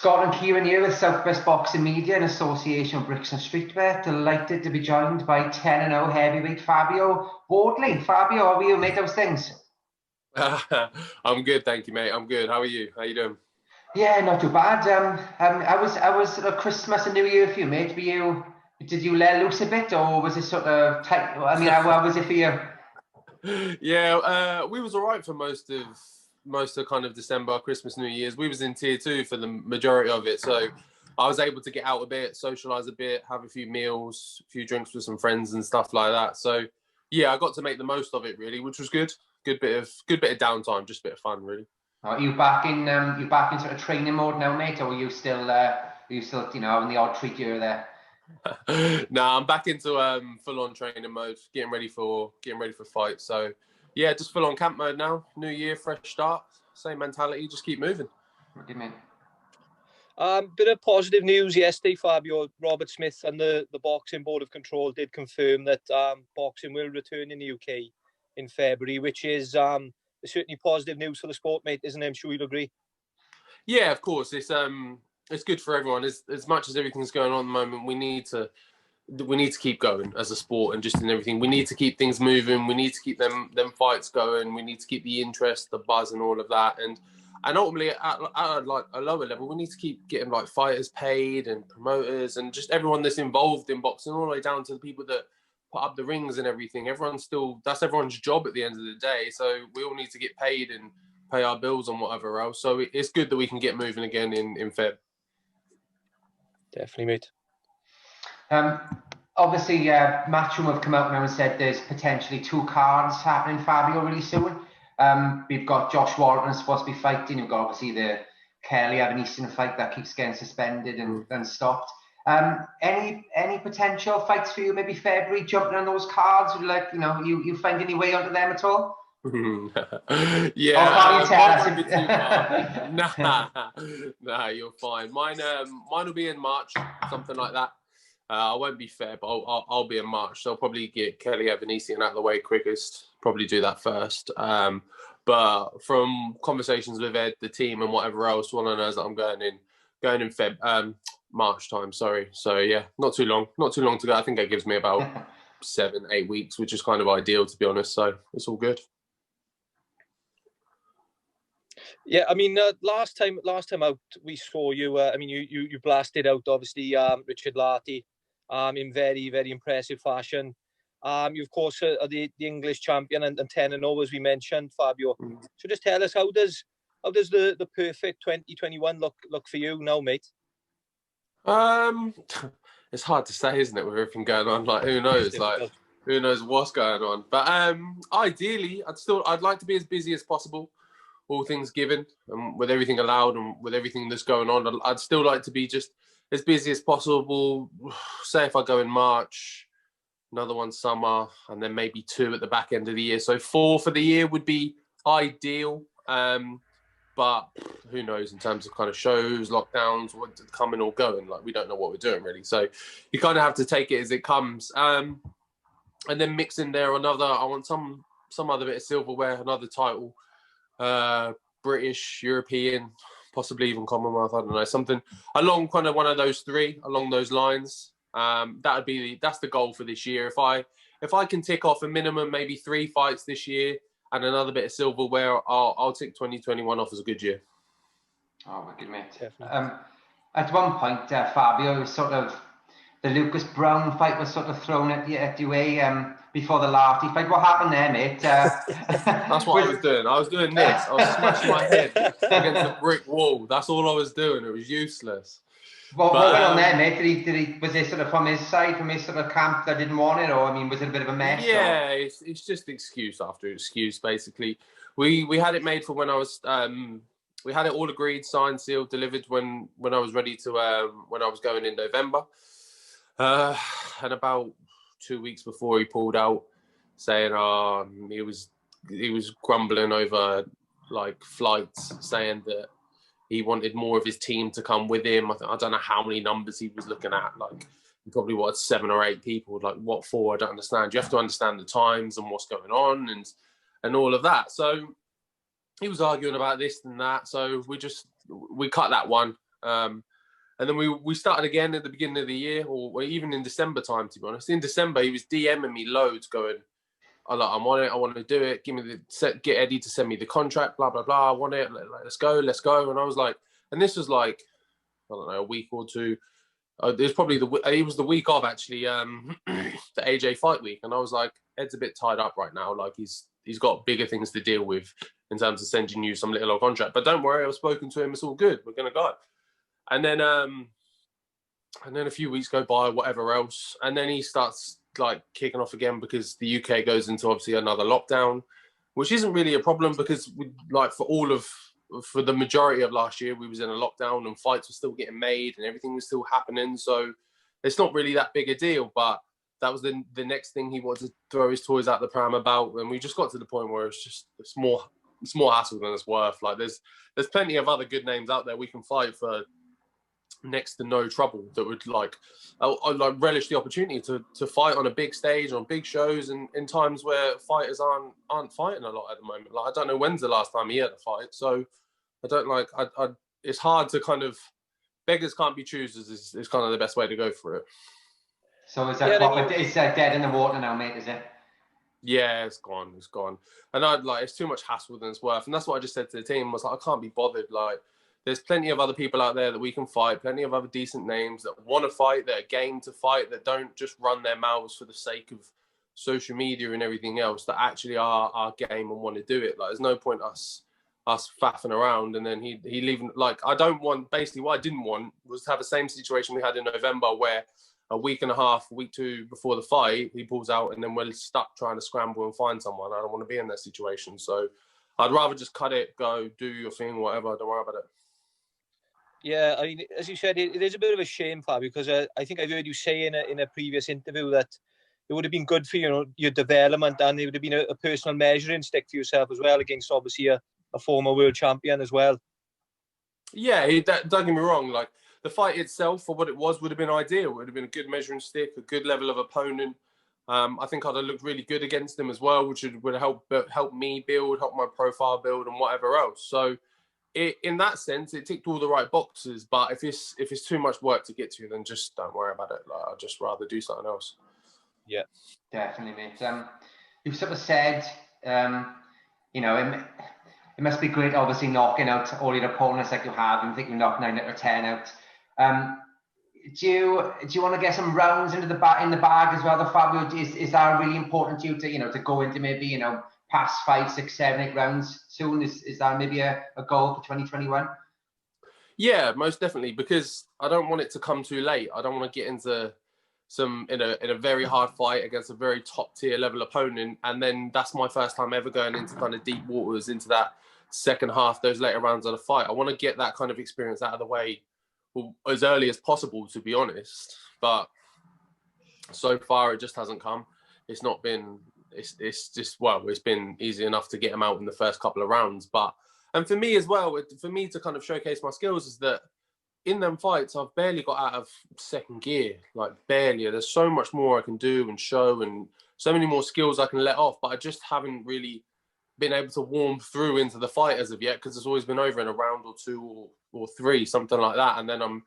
Scott and Ciaran here with Southwest Boxing Media in association with Brixton Streetwear. Delighted to be joined by 10-0 heavyweight Fabio Wardley. Fabio, how are you, mate? How's things? I'm good, thank you, mate. I'm good. How are you? How you doing? Yeah, not too bad. I was Christmas and New Year for you, mate. Did you let loose a bit, or was it sort of tight? I mean, how was it for you? Yeah, we was all right for most of kind of December, Christmas, New Year's. We was in tier 2 for the majority of it, so I was able to get out a bit, socialise a bit, have a few meals, a few drinks with some friends and stuff like that. So yeah, I got to make the most of it really, which was good. Good bit of downtime, just a bit of fun really. Are you back in sort of training mode now, mate, or are you still having the odd treat here or there? No, I'm back into full-on training mode, getting ready for fights. So yeah, just full-on camp mode now. New year, fresh start, same mentality, just keep moving. What do you mean? Bit of positive news yesterday, Fabio. Robert Smith and the Boxing Board of Control did confirm that boxing will return in the UK in February, which is certainly positive news for the sport, mate, isn't it? I'm sure you'll agree. Yeah, of course. It's good for everyone. As much as everything's going on at the moment, we need to keep going as a sport and just in everything. We need to keep things moving. We need to keep them fights going. We need to keep the interest, the buzz, and all of that. And ultimately, at like a lower level, we need to keep getting like fighters paid and promoters and just everyone that's involved in boxing, all the way down to the people that put up the rings and everything. That's everyone's job at the end of the day. So we all need to get paid and pay our bills and whatever else. So it's good that we can get moving again in Feb. Definitely, mate. Obviously, Matchroom have come out now and said there's potentially 2 cards happening, Fabio, really soon. We've got Josh Walton supposed to be fighting. We've got obviously the Kelly Evan fight that keeps getting suspended and stopped. Any potential fights for you, maybe February, jumping on those cards? Like, you find any way onto them at all? Yeah. Or can't you tell us? Nah, you're fine. Mine will be in March, something like that. I won't be fair, but I'll be in March. So I'll probably get Kelly Evanesian out of the way quickest. Probably do that first. But from conversations with Ed, the team, and whatever else, all I know is that I'm going in March time. Sorry. So yeah, not too long to go. I think that gives me about 7-8 weeks, which is kind of ideal, to be honest. So it's all good. Yeah, I mean, last time out we saw you. I mean, you blasted out obviously Richard Lartey, in very, very impressive fashion. You of course are the English champion and 10-0 as we mentioned, Fabio. So just tell us, how does the perfect 2021 look for you now, mate? It's hard to say, isn't it, with everything going on? Like, who knows? Like, who knows what's going on? But ideally, I'd like to be as busy as possible, all things given, and with everything allowed and with everything that's going on. I'd still like to be just as busy as possible. Say if I go in March, another one summer, and then maybe 2 at the back end of the year. So 4 for the year would be ideal. But who knows in terms of kind of shows, lockdowns, what's coming or going. Like, we don't know what we're doing really. So you kind of have to take it as it comes. And then mix in there I want some other bit of silverware, another title, British, European, possibly even Commonwealth. I don't know, something along kind of one of those 3 along those lines. That's the goal for this year. If I can tick off a minimum maybe 3 fights this year and another bit of silverware, I'll tick 2021 off as a good year. Oh, wicked, mate. At one point, Fabio, sort of the Lucas Browne fight was sort of thrown at you before the Lartey fight. What happened there, mate? That's what I was doing. I was doing this. I was smashing my head against a brick wall. That's all I was doing. It was useless. What went on there, mate? Was it sort of from his side, from his sort of camp that didn't want it, or I mean, was it a bit of a mess? Yeah, it's just excuse after excuse. Basically, we had it made for when I was. We had it all agreed, signed, sealed, delivered when I was ready to. When I was going in November, and about 2 weeks before he pulled out, saying he was grumbling over like flights, saying that he wanted more of his team to come with him. I don't know how many numbers he was looking at. Like, he probably wanted 7 or 8 people. Like, what for? I don't understand. You have to understand the times and what's going on and all of that. So he was arguing about this and that. So we cut that one. And then we started again at the beginning of the year, or even in December time, to be honest. In December, he was DMing me loads, going, I'm on it, I want to do it. Get Eddie to send me the contract, blah, blah, blah. I want it, let's go. And I was like, and this was like, I don't know, a week or two. It was probably it was the week of actually the AJ fight week. And I was like, Ed's a bit tied up right now. Like he's got bigger things to deal with in terms of sending you some little old contract. But don't worry, I've spoken to him. It's all good. We're going to go. And then a few weeks go by, whatever else, and then he starts like kicking off again because the UK goes into obviously another lockdown, which isn't really a problem because for the majority of last year we was in a lockdown and fights were still getting made and everything was still happening. So it's not really that big a deal. But that was the next thing he wanted to throw his toys out the pram about, and we just got to the point where it's more hassle than it's worth. Like there's plenty of other good names out there we can fight for next to no trouble that would like relish the opportunity to fight on a big stage, on big shows, and in times where fighters aren't fighting a lot at the moment. Like I don't know when's the last time he had a fight, so I don't like. It's hard to kind of beggars can't be choosers is kind of the best way to go for it. So is that it's dead in the water now, mate? Is it? Yeah, it's gone. And it's too much hassle than it's worth, and that's what I just said to the team. Was like, I can't be bothered. Like, there's plenty of other people out there that we can fight, plenty of other decent names that want to fight, that are game to fight, that don't just run their mouths for the sake of social media and everything else, that actually are game and want to do it. Like, there's no point us faffing around and then he leaving. Like, what I didn't want was to have the same situation we had in November where a week two before the fight, he pulls out and then we're stuck trying to scramble and find someone. I don't want to be in that situation. So I'd rather just cut it, go, do your thing, whatever. Don't worry about it. Yeah, I mean, as you said, it is a bit of a shame, Fabio, because I think I've heard you say in a previous interview that it would have been good for your development, and it would have been a personal measuring stick for yourself as well against obviously a former world champion as well. Yeah, don't get me wrong. Like the fight itself, for what it was, would have been ideal. It would have been a good measuring stick, a good level of opponent. I think I'd have looked really good against him as well, which would help me build, help my profile build, and whatever else. So. In that sense, it ticked all the right boxes. But if it's too much work to get to, then just don't worry about it. Like, I'd just rather do something else. Yeah, definitely, mate. You've sort of said, it must be great, obviously knocking out all your opponents like you have, and I think you knocked 9 out of 10 out. Do you want to get some rounds in the bag as well, Fabio? Is that really important to you to go into maybe past 5, 6, 7, 8 rounds soon? Is that maybe a goal for 2021? Yeah, most definitely, because I don't want it to come too late. I don't want to get into in a very hard fight against a very top tier level opponent, and then that's my first time ever going into kind of deep waters, into that second half, those later rounds of the fight. I want to get that kind of experience out of the way as early as possible, to be honest. But so far, it just hasn't come. It's not been. It's been easy enough to get them out in the first couple of rounds. And for me as well, for me to kind of showcase my skills is that in them fights, I've barely got out of second gear, like barely. There's so much more I can do and show, and so many more skills I can let off, but I just haven't really been able to warm through into the fight as of yet, because it's always been over in a round or 2 or 3, something like that, and then I'm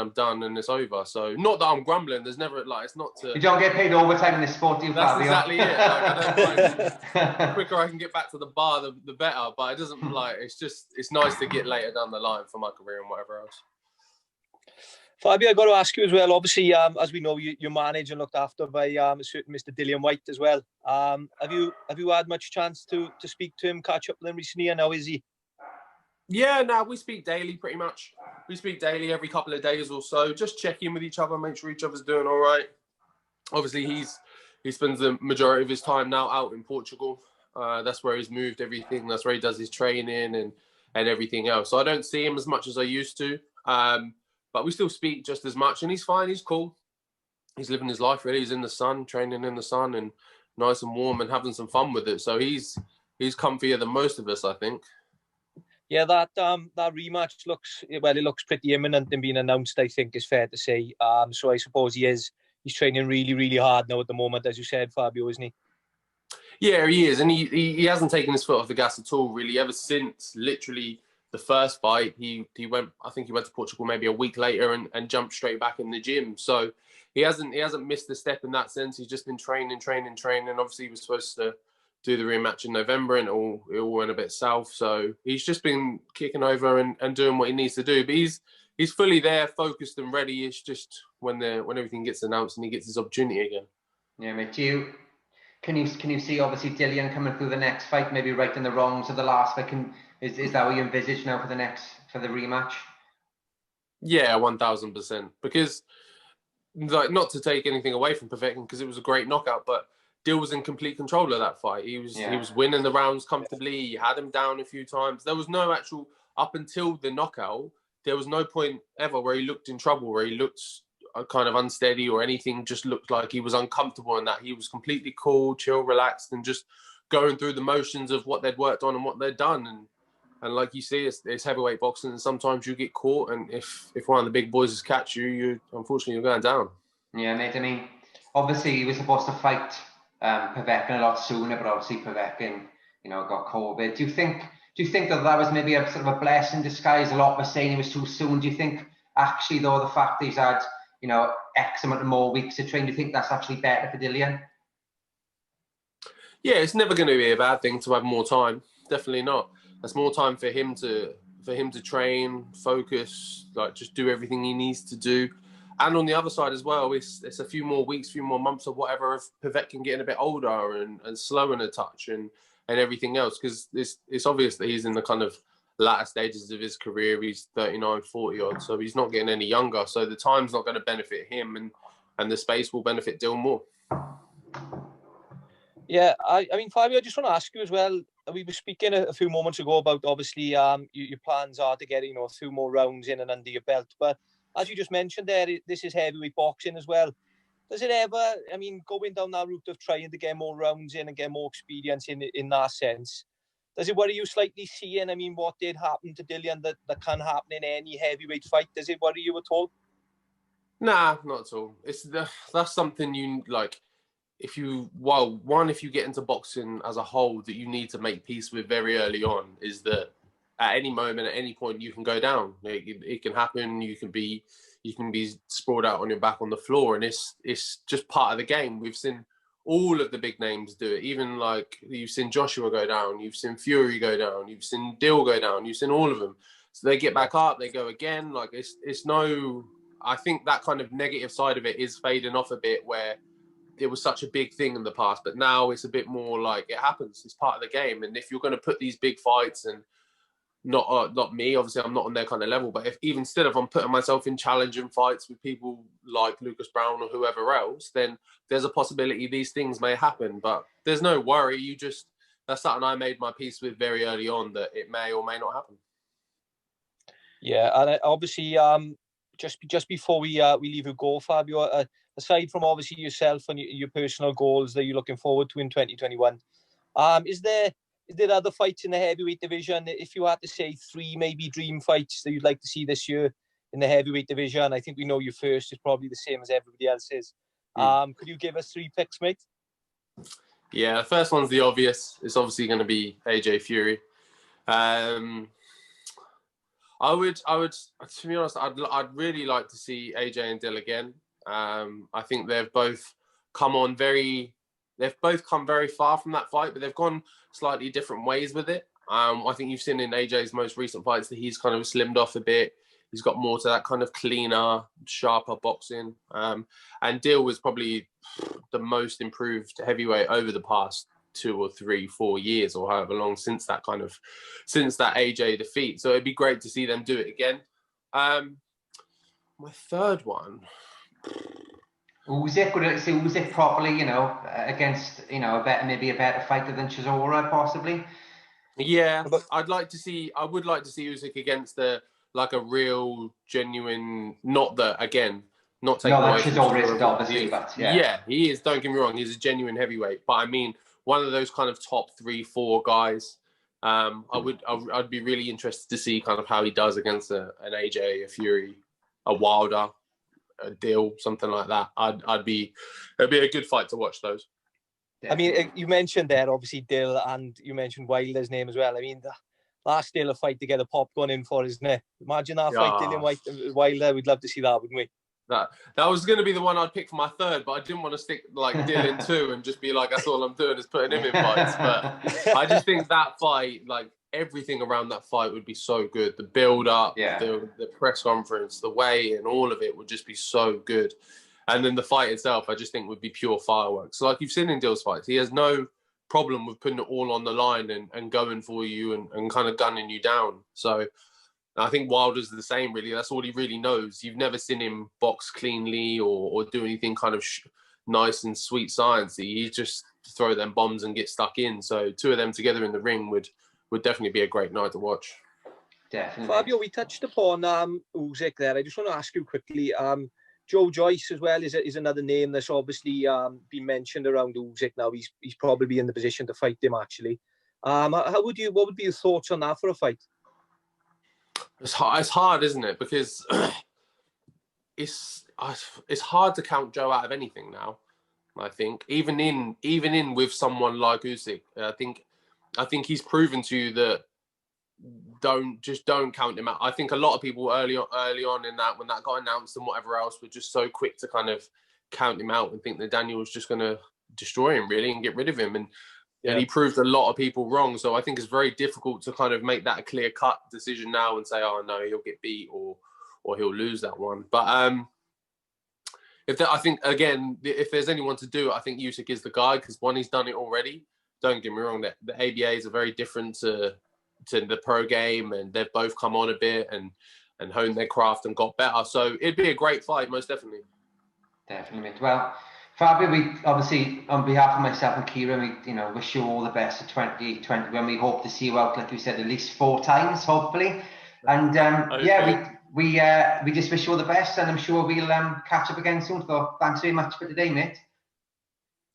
done and it's over. So not that I'm grumbling. There's never it's not to. You don't get paid overtime in this sport, do you, Fabio? That's exactly it. The quicker I can get back to the bar, the better. But it doesn't it's nice to get later down the line for my career and whatever else. Fabio, I got to ask you as well. Obviously, as we know, you're managed and looked after by a certain Mr. Dillian Whyte as well. Have you had much chance to speak to him, catch up with him recently, and how is he? Yeah, no, we speak daily pretty much. We speak daily every couple of days or so. Just check in with each other, make sure each other's doing all right. Obviously, he spends the majority of his time now out in Portugal. That's where he's moved everything. That's where he does his training and everything else. So I don't see him as much as I used to. But we still speak just as much, and he's fine. He's cool. He's living his life, really. He's in the sun, training in the sun, and nice and warm and having some fun with it. So he's comfier than most of us, I think. Yeah, that rematch looks pretty imminent and being announced, I think, is fair to say. So I suppose he's training really, really hard now at the moment, as you said, Fabio, isn't he? Yeah, he is. And he hasn't taken his foot off the gas at all, really, ever since literally the first fight, he went. I think he went to Portugal maybe a week later and jumped straight back in the gym. So he hasn't missed a step in that sense. He's just been training. Obviously, he was supposed to do the rematch in November, and it all went a bit south. So he's just been kicking over and doing what he needs to do. But he's fully there, focused and ready. It's just when everything gets announced and he gets his opportunity again. Yeah, mate. Can you see obviously Dillian coming through the next fight, maybe righting the wrongs of the last fight? Is that what you envisage now for the rematch? Yeah, 1000%. Because like, not to take anything away from Povetkin, because it was a great knockout, but Dill was in complete control of that fight. He was winning the rounds comfortably. He had him down a few times. There was no actual, up until the knockout, there was no point ever where he looked in trouble, where he looked kind of unsteady or anything. Just looked like he was uncomfortable, and that he was completely cool, chill, relaxed, and just going through the motions of what they'd worked on and what they'd done. And like you see, it's heavyweight boxing, and sometimes you get caught, and if one of the big boys catch you, unfortunately you're going down. Yeah, mate. I mean, obviously he was supposed to fight Povetkin a lot sooner, but obviously Povetkin, got COVID. Do you think that was maybe a sort of a blessing in disguise? A lot were saying he was too soon. Do you think actually, though, the fact that he's had X amount of more weeks to train, do you think that's actually better for Dillian? Yeah, it's never going to be a bad thing to have more time. Definitely not. That's more time for him to train, focus, like just do everything he needs to do. And on the other side as well, it's a few more weeks, few more months or whatever of Povetkin getting a bit older and slowing a touch and everything else. Because it's obvious that he's in the kind of latter stages of his career. He's 39, 40 odd, so he's not getting any younger. So the time's not going to benefit him, and the space will benefit Dill more. Yeah, I mean, Fabio, I just want to ask you as well. We were speaking a few moments ago about obviously your plans are to get a few more rounds in and under your belt. But as you just mentioned there, this is heavyweight boxing as well. Does it ever, I mean, going down that route of trying to get more rounds in and get more experience in that sense, does it worry you slightly seeing, I mean, what did happen to Dillian that can happen in any heavyweight fight? Does it worry you at all? Nah, not at all. That's something you like. If you get into boxing as a whole, that you need to make peace with very early on is that at any moment, at any point, you can go down. It can happen. You can be sprawled out on your back on the floor, and it's just part of the game. We've seen all of the big names do it. Even like you've seen Joshua go down, you've seen Fury go down, you've seen Dill go down, you've seen all of them. So they get back up, they go again. Like it's no. I think that kind of negative side of it is fading off a bit, where it was such a big thing in the past, but now it's a bit more like it happens. It's part of the game. And if you're going to put these big fights, and not me, obviously I'm not on their kind of level, but if even instead of I'm putting myself in challenging fights with people like Lucas Browne or whoever else, then there's a possibility these things may happen. But there's no worry. That's something I made my peace with very early on, that it may or may not happen. Yeah, and obviously, just before we leave you go, Fabio, aside from obviously yourself and your personal goals that you're looking forward to in 2021, is there other fights in the heavyweight division? If you had to say 3 maybe dream fights that you'd like to see this year in the heavyweight division, I think we know your first is probably the same as everybody else's. Could you give us 3 picks, mate? Yeah, the first one's the obvious. It's obviously going to be AJ Fury. I would, to be honest, I'd really like to see AJ and Dill again. I think they've both come very far from that fight, but they've gone slightly different ways with it. I think you've seen in AJ's most recent fights that he's kind of slimmed off a bit. He's got more to that kind of cleaner, sharper boxing. And Dill was probably the most improved heavyweight over the past 2 or 3, 4 years, or however long since that AJ defeat. So it'd be great to see them do it again. My third one. Usyk properly, against, maybe a better fighter than Chisora, possibly. Yeah, but I would like to see Usyk against a real, genuine, not taking away from Chisora, obviously, but yeah, he is. Don't get me wrong, he's a genuine heavyweight, but I mean, one of those kind of top 3, 4 guys. I'd be really interested to see kind of how he does against an AJ, a Fury, a Wilder, a Dill, something like that. It'd be a good fight to watch those. I mean, you mentioned there obviously Dill, and you mentioned Wilder's name as well. I mean, that's still a fight to get a popcorn in for, isn't it? Imagine that fight, Dillian Whyte, Wilder. We'd love to see that, wouldn't we? That was going to be the one I'd pick for my third, but I didn't want to stick like Dillian too and just be like, that's all I'm doing is putting him in fights. But I just think that fight, like everything around that fight would be so good. The build up, the press conference, the weigh and all of it would just be so good. And then the fight itself, I just think would be pure fireworks. So like you've seen in Dill's fights, he has no problem with putting it all on the line and going for you and kind of gunning you down. So I think Wilder's the same, really. That's all he really knows. You've never seen him box cleanly or do anything kind of nice and sweet sciencey. He just throw them bombs and get stuck in. So two of them together in the ring would definitely be a great night to watch. Definitely. Fabio, we touched upon Usyk there. I just want to ask you quickly, Joe Joyce as well is another name that's obviously been mentioned around Usyk now. He's probably in the position to fight him, actually. What would be your thoughts on that for a fight? It's hard, isn't it? Because it's hard to count Joe out of anything now. I think even in with someone like Usyk, I think he's proven to you that don't count him out. I think a lot of people early on in that when that got announced and whatever else were just so quick to kind of count him out and think that Daniel was just going to destroy him really and get rid of him and he proved a lot of people wrong. So I think it's very difficult to kind of make that a clear-cut decision now and say, oh, no, he'll get beat or he'll lose that one. But I think, again, if there's anyone to do it, I think Usyk is the guy because, one, he's done it already. Don't get me wrong, the ABAs are very different to the pro game and they've both come on a bit and honed their craft and got better. So it'd be a great fight, most definitely. Definitely. Well, Fabio, we obviously, on behalf of myself and Ciaran, we wish you all the best for 2020 when we hope to see you out, like we said, at least 4 times, hopefully. And we just wish you all the best, and I'm sure we'll catch up again soon. So thanks very much for today, mate.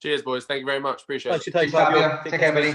Cheers, boys. Thank you very much. Appreciate it. Cheers, Fabio. Take care, buddy.